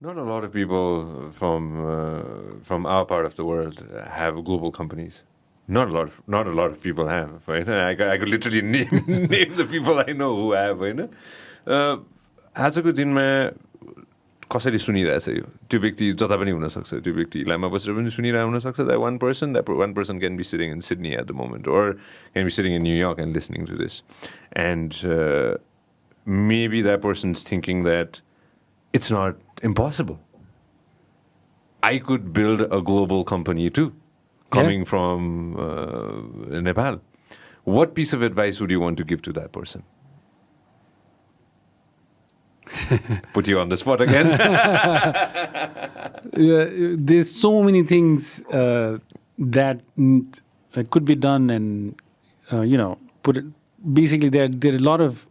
Not a lot of people from our part of the world have global companies. Not a lot of people have. Right? I could literally name the people I know who have. होइन आजको दिनमा कसैले सुनिरहेछ यो त्यो व्यक्ति जता पनि हुनसक्छ त्यो व्यक्ति इलाममा बसेर पनि सुनिरहेको हुनसक्छ that one person can be sitting in Sydney at the moment or can be sitting in New York and listening to this and maybe that person's thinking that it's not impossible. I could build a global company too coming from Nepal. What piece of advice would you want to give to that person? Put you on the spot again. There's so many things that could be done, and basically there are a lot of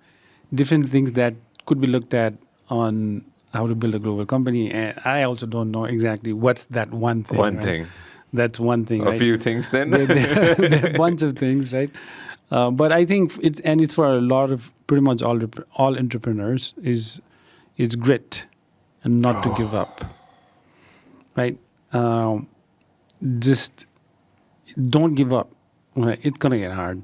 different things that could be looked at on how to build a global company. And I also don't know exactly what's that one thing. One right? thing. That's one thing. A few things then. There are a bunch of things, right? But I think it's for a lot of pretty much all entrepreneurs is grit and not to give up, right? Just don't give up. It's gonna get hard.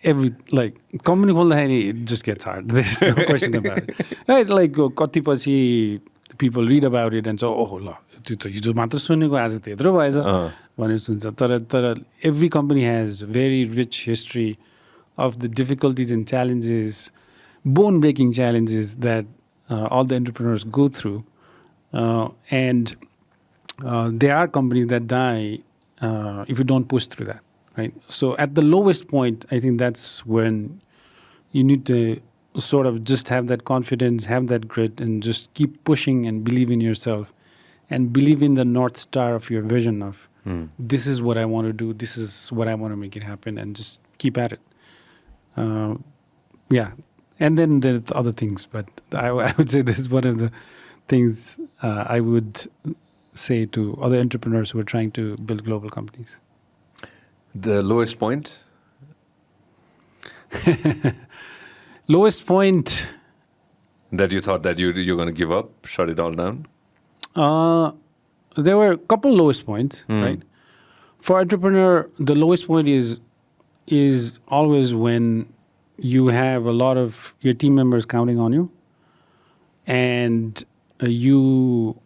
Company खोल्दाखेरि it just gets hard. There's no question about it, right? Like कतिपछि people read about it and so ल त्यो त हिजो मात्र सुनेको आज त यत्रो भएछ भनेर सुन्छ तर every company has very rich history of the difficulties and challenges, bone-breaking challenges that all the entrepreneurs go through, and there are companies that die if you don't push through that, right? So at the lowest point, I think that's when you need to sort of just have that confidence, have that grit, and just keep pushing and believe in yourself and believe in the North Star of your vision of this is what I want to do, this is what I want to make it happen, and just keep at it. And then there's other things, but I would say this is one of the things I would say to other entrepreneurs who are trying to build global companies. The lowest point? Lowest point. That you thought that you're going to give up, shut it all down? There were a couple lowest points, right? For entrepreneur, the lowest point is always when you have a lot of your team members counting on you and you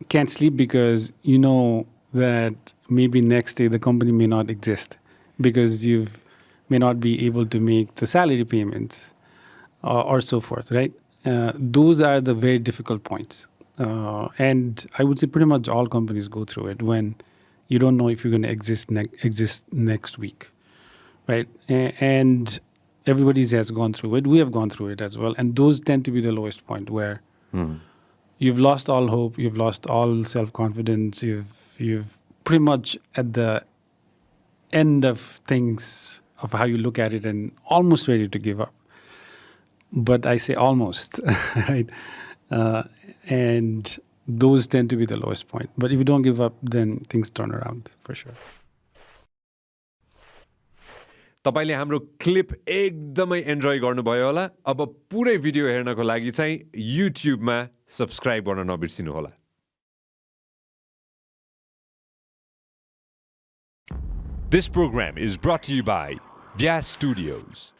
can't sleep because you know that maybe next day the company may not exist because you may not be able to make the salary payments or so forth, right? Those are the very difficult points. And I would say pretty much all companies go through it when you don't know if you're going to exist next week, right? And everybody has gone through it. We have gone through it as well. And those tend to be the lowest point where you've lost all hope, you've lost all self-confidence, you've pretty much at the end of things, of how you look at it, and almost ready to give up. But I say almost, right? And those tend to be the lowest point. But if you don't give up, then things turn around for sure. तपाईले हाम्रो clip एकदमै enjoy गर्नुभयो होला अब पुरै video हेर्नको लागि चाहिँ युट्युबमा सब्स्क्राइब गर्न नबिर्सिनु होला This program is brought to you by Vyas Studios.